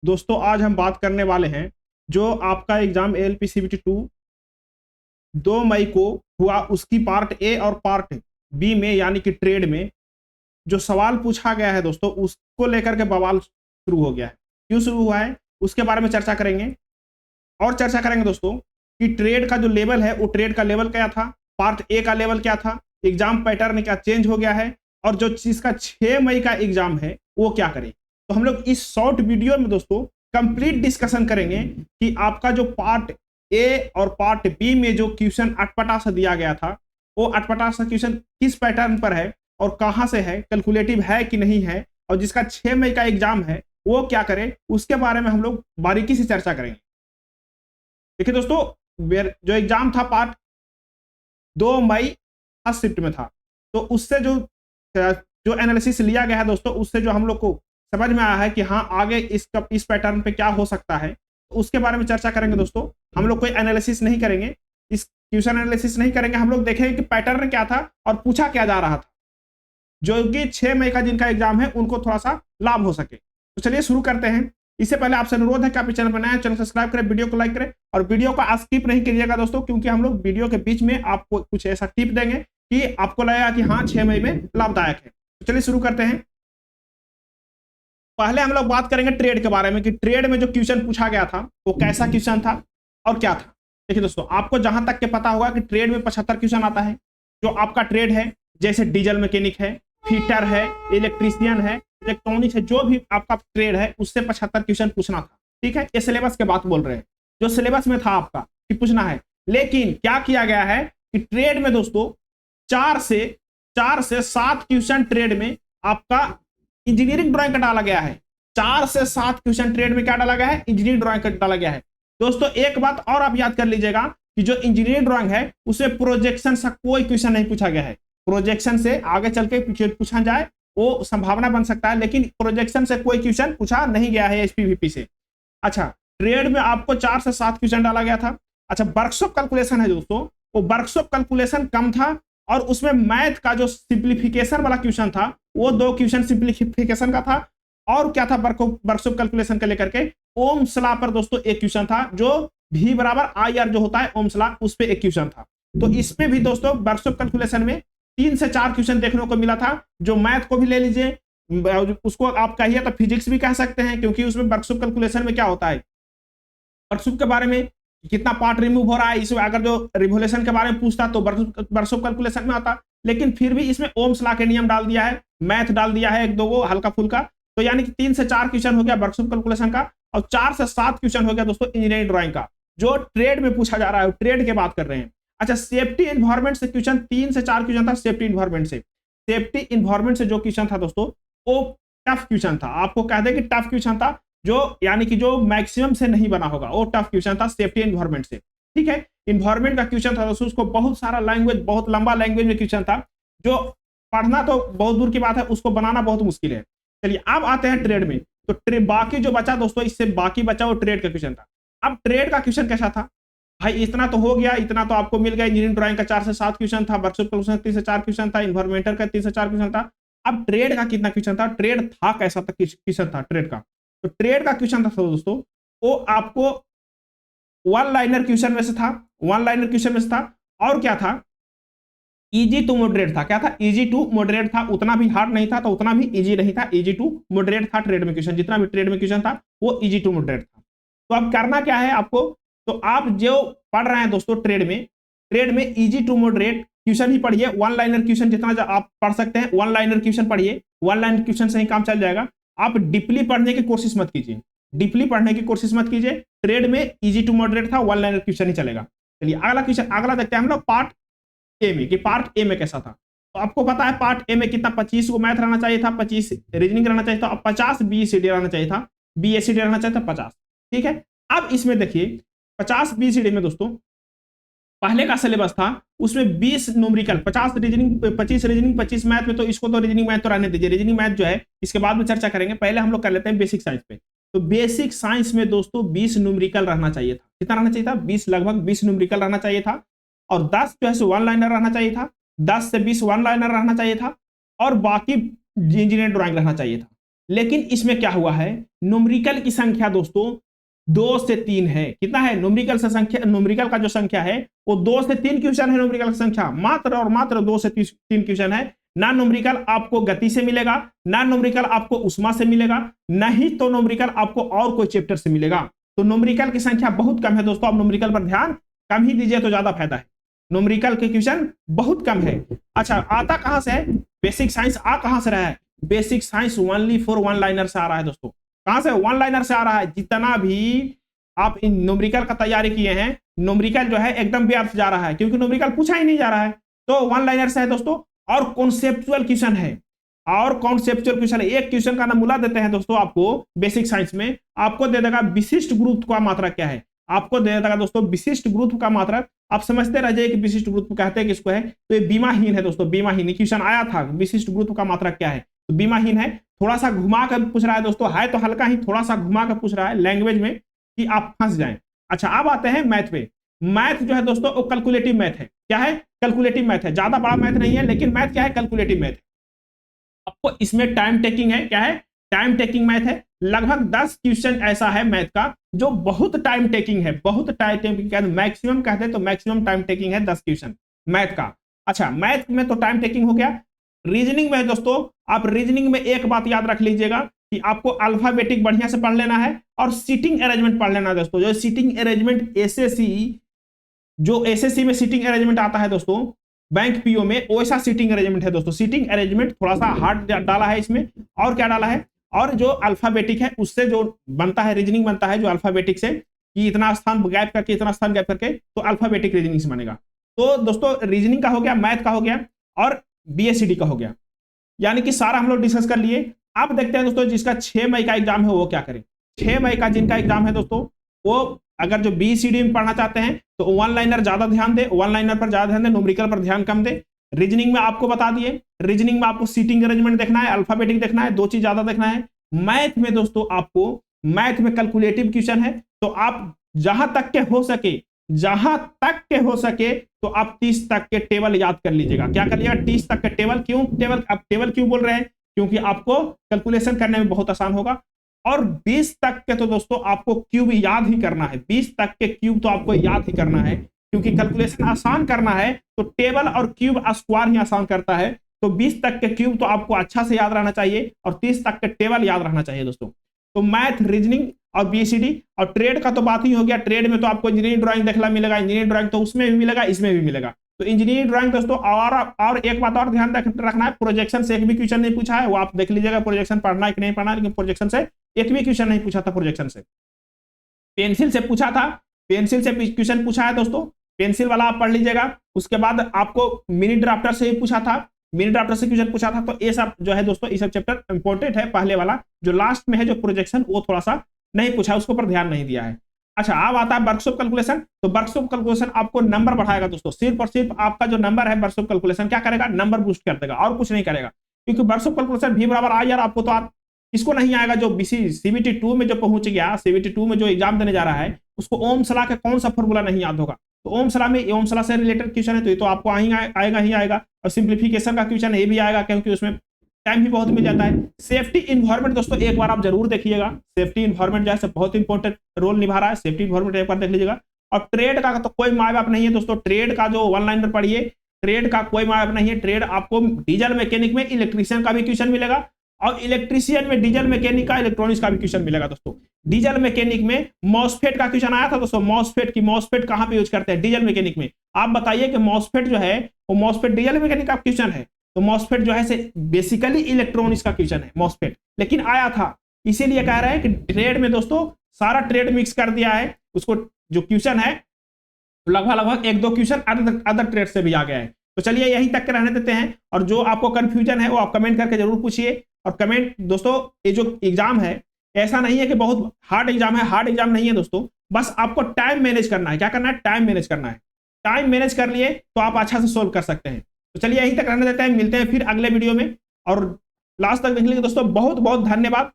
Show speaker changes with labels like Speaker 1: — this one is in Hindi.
Speaker 1: दोस्तों आज हम बात करने वाले हैं जो आपका एग्जाम एएलपी सीबीटी 2 2 मई को हुआ, उसकी पार्ट ए और पार्ट बी में यानी कि ट्रेड में जो सवाल पूछा गया है दोस्तों, उसको लेकर के बवाल शुरू हो गया है। क्यों शुरू हुआ है उसके बारे में चर्चा करेंगे। और चर्चा करेंगे दोस्तों कि ट्रेड का जो लेवल है वो ट्रेड का लेवल क्या था, पार्ट ए का लेवल क्या था, एग्जाम पैटर्न क्या चेंज हो गया है, और जो चीज का 6 मई का एग्जाम है वो क्या करें। तो हम लोग इस शॉर्ट वीडियो में दोस्तों कंप्लीट डिस्कशन करेंगे कि आपका जो पार्ट ए और पार्ट बी में जो क्वेश्चन अटपटा सा दिया गया था, वो अटपटा सा क्वेश्चन किस पैटर्न पर है और कहां से है, कैलकुलेटिव है कि नहीं है, और जिसका 6 मई का एग्जाम है वो क्या करे, उसके बारे में हम लोग बारीकी से चर्चा करेंगे। देखिए दोस्तों, जो एग्जाम था पार्ट 2 मई फर्स्ट शिफ्ट में था, तो उससे जो एनालिसिस लिया गया है दोस्तों, उससे जो हम लोग को समझ में आया है कि हाँ आगे इस पैटर्न पे क्या हो सकता है, तो उसके बारे में चर्चा करेंगे दोस्तों। हम लोग कोई एनालिसिस नहीं करेंगे, इस क्वेश्चन एनालिसिस नहीं करेंगे, हम लोग देखेंगे कि पैटर्न क्या था और पूछा क्या जा रहा था, जो कि 6 मई का जिनका एग्जाम है उनको थोड़ा सा लाभ हो सके। तो चलिए शुरू करते हैं। इससे पहले आपसे अनुरोध है कि आप इस चैनल पर नए हैं, चैनल सब्सक्राइब करें, वीडियो को लाइक करें और वीडियो को स्किप नहीं कीजिएगा दोस्तों, क्योंकि हम लोग वीडियो के बीच में आपको कुछ ऐसा टिप देंगे कि आपको लगेगा कि हाँ 6 मई में लाभदायक है। तो चलिए शुरू करते हैं। पहले हम लोग बात करेंगे ट्रेड के बारे में कि ट्रेड में जो क्वेश्चन पूछा गया था वो कैसा क्वेश्चन था और क्या था। देखिए दोस्तों, आपको जहां तक के पता होगा कि ट्रेड में 75 क्वेश्चन आता है। जो आपका ट्रेड है, जैसे डीजल मैकेनिक है, फिटर है, इलेक्ट्रीशियन है, इलेक्ट्रॉनिक्स है, जो भी आपका ट्रेड है उससे 75 क्वेश्चन पूछना था। ठीक है, ये सिलेबस के बात बोल रहे हैं, जो सिलेबस में था आपका कि पूछना है। लेकिन क्या किया गया है कि ट्रेड में दोस्तों 4 से 7 क्वेश्चन ट्रेड में आपका इंजीनियरिंग ड्राइंग का डाला गया है। 4 से 7 क्वेश्चन ट्रेड में क्या डाला गया है, इंजीनियरिंग ड्राइंग का डाला गया है। दोस्तों एक बात और आप याद कर लीजिएगा कि जो इंजीनियरिंग ड्राइंग है उसमें प्रोजेक्शन से कोई क्वेश्चन नहीं पूछा गया है। प्रोजेक्शन से आगे चल के पूछा जाए वो संभावना बन सकता है, लेकिन प्रोजेक्शन से कोई क्वेश्चन पूछा नहीं गया है एसपीवीपी से। अच्छा, ट्रेड में आपको 4 से 7 क्वेश्चन डाला गया था। अच्छा, वर्कशॉप कैलकुलेशन है दोस्तों, वो वर्कशॉप कैलकुलेशन कम था और उसमें मैथ का जो सिंप्लीफिकेशन वाला क्वेश्चन था वो 2 क्वेश्चन सिंप्लीफिकेशन का था। और क्या था वर्कशॉप कैलकुलेशन के लेकर के ओम्स लॉ पर दोस्तों एक क्वेश्चन था, जो V बराबर IR जो होता है ओम्स लॉ, उस पे एक क्वेश्चन था। तो इसमें भी दोस्तों वर्कशॉप कैलकुलेशन में 3 से 4 क्वेश्चन देखने को मिला था। जो मैथ को भी ले लीजिए, उसको आप कहिए तो फिजिक्स भी कह सकते हैं, क्योंकि उसमें वर्कशॉप कैलकुलेशन में क्या होता है, वर्कशॉप के बारे में कितना पार्ट रिमूव हो रहा है, इसमें अगर जो रिवोल्यूशन के बारे में पूछता तो वर्कशॉप कैलकुलेशन में आता। लेकिन फिर भी इसमें ओम्स लॉ के नियम डाल दिया है, मैथ डाल दिया है, एक दो गो हल्का फुल्का। तो यानी कि 3 से 4 क्वेश्चन हो गया वर्कशॉप कैलकुलेशन का, और 4 से 7 क्वेश्चन हो गया दोस्तों इंजीनियरिंग ड्राइंग का, जो ट्रेड में पूछा जा रहा है। ट्रेड की बात कर रहे हैं। अच्छा, सेफ्टी इन्वायरमेंट से क्वेश्चन 3 से 4 क्वेश्चन था। सेफ्टी इन्वायरमेंट से जो क्वेश्चन था दोस्तों वो टफ क्वेश्चन था। आपको कह दे कि टफ क्वेश्चन था, जो यानी कि जो मैक्सिमम से नहीं बना होगा, वो टफ क्वेश्चन था सेफ्टी इन्वायरमेंट से। ठीक है, इन्वायरमेंट का क्वेश्चन था दोस्तों, उसको बहुत सारा लैंग्वेज, बहुत लंबा लैंग्वेज में क्वेश्चन था, जो पढ़ना तो बहुत दूर की बात है, उसको बनाना बहुत मुश्किल है। चलिए अब आते हैं ट्रेड में। तो बाकी जो बचा दोस्तों, इससे बाकी बचा वो ट्रेड का क्वेश्चन था। अब ट्रेड का क्वेश्चन कैसा था भाई, इतना तो हो गया, इतना तो आपको मिल गया। इंजीनियरिंग ड्राइंग का 4 से 7 क्वेश्चन था, वर्कशॉप कैलकुलेशन 3 से 4 क्वेश्चन था, इन्वायरमेंटल का 3 से 4 क्वेश्चन था। अब ट्रेड का कितना क्वेश्चन था, ट्रेड था कैसा था क्वेश्चन था ट्रेड का। तो ट्रेड का क्वेश्चन था दोस्तों, वो आपको वन लाइनर क्वेश्चन में से था, वन लाइनर क्वेश्चन में से था। और क्या था, इजी टू मॉडरेट था। क्या था, इजी टू मॉडरेट था, उतना भी हार्ड नहीं था तो उतना भी इजी नहीं था, इजी टू मॉडरेट था। ट्रेड में क्वेश्चन, जितना भी ट्रेड में क्वेश्चन था वो इजी टू मॉडरेट था। तो अब करना क्या है आपको, तो आप जो पढ़ रहे हैं दोस्तों ट्रेड में इजी टू मॉडरेट क्वेश्चन ही पढ़िए। वन लाइनर क्वेश्चन जितना आप पढ़ सकते हैं वन लाइनर क्वेश्चन पढ़िए, वन लाइनर क्वेश्चन से ही काम चल जाएगा। आप डीपली पढ़ने की कोशिश मत कीजिए, डीपली पढ़ने की कोशिश मत कीजिए। ट्रेड में इजी टू मॉडरेट था, वन लाइनर क्वेश्चन ही चलेगा। चलिए अगला क्वेश्चन, अगला देखते हैं हम लोग पार्ट ए में कि पार्ट ए में कैसा था। तो आपको पता है पार्ट ए में कितना 25 को मैथ रहना चाहिए था, 25 रीजनिंग रहना चाहिए था, और 50 बीसीडी रहना चाहिए था, बीएससीडी रहना चाहिए था 50। ठीक है, अब इसमें देखिए 50 बीसीडी में दोस्तों पहले का सिलेबस था, उसमें 20 न्यूमेरिकल, 50 रीजनिंग, 25 रीजनिंग, 25 मैथ में। तो इसको तो रीजनिंग मैथ तो रहने दीजिए, रीजनिंग मैथ जो है इसके बाद में चर्चा करेंगे। पहले हम लोग कर लेते हैं बेसिक साइंस पे। तो बेसिक साइंस में दोस्तों 20 न्यूमेरिकल रहना चाहिए था। कितना रहना चाहिए था, 20, लगभग 20 न्यूमेरिकल रहना चाहिए था। और 10 जो है वन लाइनर रहना चाहिए था, 10 से 20 वन लाइनर रहना चाहिए था, और बाकी इंजीनियर ड्राइंग रहना चाहिए था। लेकिन इसमें क्या हुआ है, न्यूमेरिकल की संख्या दोस्तों 2 से 3 है। कितना है न्यूमेरिकल से संख्या, न्यूमेरिकल का जो संख्या है वो 2 से 3 क्वेश्चन है। न्यूमेरिकल की संख्या मात्र और मात्र 2 से 3 क्वेश्चन है। नॉन न्यूमेरिकल आपको गति से मिलेगा, नॉन न्यूमेरिकल आपको उष्मा से मिलेगा, नहीं तो न्यूमेरिकल आपको और कोई चैप्टर से मिलेगा। तो न्यूमेरिकल की संख्या बहुत कम है दोस्तों, आप न्यूमेरिकल पर ध्यान कम ही दीजिए तो ज्यादा फायदा है। न्यूमेरिकल के क्वेश्चन बहुत कम है। अच्छा, आता कहां से है, बेसिक साइंस आ कहां से रहा है, basic science only for one liner से आ रहा है दोस्तों। कहां से, वन लाइनर से आ रहा है। जितना भी आप इन न्यूमेरिकल का तैयारी किए हैं, न्यूमेरिकल जो है एकदम व्यर्थ जा रहा है, क्योंकि न्यूमेरिकल पूछा ही नहीं जा रहा है। तो वन लाइनर से है दोस्तों, और कॉन्सेप्चुअल क्वेश्चन है, और कॉन्सेप्चुअल क्वेश्चन है। एक क्वेश्चन का नमूना देते हैं दोस्तों आपको बेसिक साइंस में, आपको दे देगा विशिष्ट गुरुत्व का मात्रक क्या है, आपको दे देगा दोस्तों विशिष्ट गुरुत्व का मात्रक। आप समझते रह जाइए कि विशिष्ट गुरुत्व कहते हैं किसको है, तो ये बीमाहीन है दोस्तों, बीमाहीन। क्वेश्चन आया था विशिष्ट गुरुत्व का मात्रक क्या है, तो बीमाहीन है। थोड़ा सा घुमा कर पूछ रहा है दोस्तों, है तो हल्का ही, थोड़ा सा घुमा कर पूछ रहा है लैंग्वेज में कि आप फंस जाएं। अच्छा, अब आते हैं मैथ पे। मैथ जो है दोस्तों वो कैलकुलेटिव मैथ है। क्या है, कैलकुलेटिव मैथ है। ज्यादा बड़ा मैथ नहीं है, लेकिन मैथ क्या है, कैलकुलेटिव मैथ है। आपको इसमें टाइम टेकिंग है, क्या है, टाइम टेकिंग मैथ है। लगभग 10 क्वेश्चन ऐसा है मैथ का जो बहुत टाइम टेकिंग है, बहुत टाइम टेकिंग, मैक्सिमम कहते हैं तो मैक्सिमम टाइम टेकिंग है 10 क्वेश्चन मैथ का। अच्छा, मैथ में तो टाइम टेकिंग हो गया। रीजनिंग में दोस्तों, आप रीजनिंग में एक बात याद रख लीजिएगा कि आपको अल्फाबेटिक बढ़िया से पढ़ लेना है और सीटिंग अरेंजमेंट पढ़ लेना है दोस्तों। जो सीटिंग अरेंजमेंट एसएससी, जो एसएससी में सीटिंग अरेंजमेंट आता है दोस्तों, बैंक पीओ में वैसा सीटिंग अरेंजमेंट है दोस्तों। सीटिंग अरेंजमेंट थोड़ा सा हार्ड डाला है इसमें, और क्या डाला है, और जो अल्फाबेटिक है उससे जो बनता है, रीजनिंग बनता है जो अल्फाबेटिक से, कि इतना स्थान गैप करके इतना स्थान गैप करके, तो अल्फाबेटिक रीजनिंग से बनेगा। तो दोस्तों रीजनिंग का हो गया, मैथ का हो गया, और बीएससीडी का हो गया। यानी कि सारा हम लोग डिस्कस कर लिए। अब देखते हैं दोस्तों जिसका 6 मई का एग्जाम है वो क्या करें। 6 मई का जिनका एग्जाम है दोस्तों, वो अगर जो बीसीडी में पढ़ना चाहते हैं तो वन लाइनर ज्यादा ध्यान दे, वन लाइनर पर ज्यादा ध्यान दे, न्यूमेरिकल पर ध्यान कम दे। रीजनिंग में आपको बता दिए, रीजनिंग में आपको सीटिंग अरेंजमेंट देखना है, अल्फाबेटिक देखना है, 2 चीज ज्यादा देखना है। मैथ में दोस्तों आपको, मैथ में कैलकुलेटिव क्वेश्चन है, तो आप जहां तक के हो सके, जहां तक के हो सके तो आप 30 तक के टेबल याद कर लीजिएगा। क्या कर लीजिएगा, 30 तक के टेबल। क्यों टेबल, अब टेबल क्यों बोल रहे हैं, क्योंकि आपको कैलकुलेशन करने में बहुत आसान होगा। और 20 तक के तो दोस्तों आपको क्यूब याद ही करना है, 20 तक के क्यूब तो आपको याद ही करना है, क्योंकि कैलकुलेशन आसान करना है तो टेबल और क्यूब स्क्वायर ही आसान करता है। तो 20 तक के क्यूब तो आपको अच्छा से याद रहना चाहिए, और 30 तक के टेबल याद रहना चाहिए दोस्तों। तो मैथ, रीजनिंग और बीसीडी, और ट्रेड का तो बात ही हो गया। ट्रेड में तो आपको इंजीनियरिंग ड्राइंग देखना मिलेगा, इंजीनियरिंग ड्राइंग तो उसमें भी मिलेगा, इसमें भी मिलेगा। तो इंजीनियरिंग ड्राइंग दोस्तों, और एक बात और ध्यान रखना है, प्रोजेक्शन से एक भी क्वेश्चन नहीं पूछा है, वो आप देख लीजिएगा प्रोजेक्शन पढ़ना है कि नहीं पढ़ना, लेकिन प्रोजेक्शन से एक भी क्वेश्चन नहीं पूछा था। प्रोजेक्शन से पेंसिल से पूछा था, पेंसिल से क्वेश्चन पूछा है दोस्तों, पेंसिल वाला आप पढ़ लीजिएगा। उसके बाद आपको मिनी ड्राफ्टर से भी पूछा था, मिनी ड्राफ्टर से क्वेश्चन पूछा था। तो ये सब जो है दोस्तों, ये सब चैप्टर इंपॉर्टेंट है। पहले वाला जो लास्ट में है जो प्रोजेक्शन, वो थोड़ा सा नहीं पूछा, उसके ऊपर ध्यान नहीं दिया है। अच्छा, अब आता है वर्कशॉप कैलकुलेशन। तो वर्कशॉप कैलकुलेशन आपको नंबर बढ़ाएगा दोस्तों, सिर्फ और सिर्फ आपका जो नंबर है वर्कशॉप कैलकुलेशन क्या करेगा, नंबर बूस्ट कर देगा, और कुछ नहीं करेगा। क्योंकि वर्कशॉप कैलकुलेशन भी बराबर आ यार आपको, तो आप इसको नहीं आएगा जो सीबीटी 2 में जो पहुंच गया, सीबीटी 2 में जो एग्जाम देने जा रहा है, उसको ओम सलाह का कौन सा फॉर्मूला नहीं याद होगा। तो ओम सलाह में, ओम सलाह से रिलेटेड क्वेश्चन है, तो ये तो आपको आएगा ही आएगा। और सिंप्लीफिकेशन का क्वेश्चन ये भी आएगा, क्योंकि उसमें टाइम भी बहुत मिल जाता है। सेफ्टी इन्वायरमेंट दोस्तों एक बार आप जरूर देखिएगा, सेफ्टी इन्वायरमेंट जो है बहुत इंपॉर्टेंट रोल निभा रहा है। सेफ्टी इन्वायरमेंट एक बार देख लीजिएगा। और ट्रेड का तो कोई माँ बाप नहीं है दोस्तों, ट्रेड का जो वन लाइनर पढ़िए, ट्रेड का कोई माँ बाप नहीं है। ट्रेड आपको डीजल मैकेनिक में इलेक्ट्रीशियन का भी क्वेश्चन मिलेगा, और इलेक्ट्रीशियन में डीजल मैकेनिक का, इलेक्ट्रॉनिक्स का भी क्वेश्चन मिलेगा दोस्तों। डीजल मैकेनिक में मॉसफेट का क्वेश्चन आया था दोस्तों, मॉसफेट कहां पे यूज करते हैं, डीजल मैकेनिक में। आप बताइए कि मॉसफेट जो है वो मॉसफेट डीजल मैकेनिक का क्वेश्चन है, तो मॉसफेट जो है से बेसिकली इलेक्ट्रॉनिक्स का क्वेश्चन है मॉसफेट, लेकिन आया था। इसीलिए कह रहे हैं कि ट्रेड में दोस्तों सारा ट्रेड मिक्स कर दिया है, उसको जो क्वेश्चन है लगभग 1-2 क्वेश्चन अदर ट्रेड से भी आ गया है। तो चलिए यहीं तक के रहने देते हैं, और जो आपको कंफ्यूजन है वो आप कमेंट करके जरूर पूछिए। और कमेंट दोस्तों, ये जो एग्जाम है ऐसा नहीं है कि बहुत हार्ड एग्जाम है, हार्ड एग्जाम नहीं है दोस्तों। बस आपको टाइम मैनेज करना है। क्या करना है, टाइम मैनेज करना है। टाइम मैनेज कर लिए तो आप अच्छा से सोल्व कर सकते हैं। तो चलिए यहीं तक रहने देते हैं, मिलते हैं फिर अगले वीडियो में। और लास्ट तक देखने के लिए दोस्तों बहुत बहुत धन्यवाद।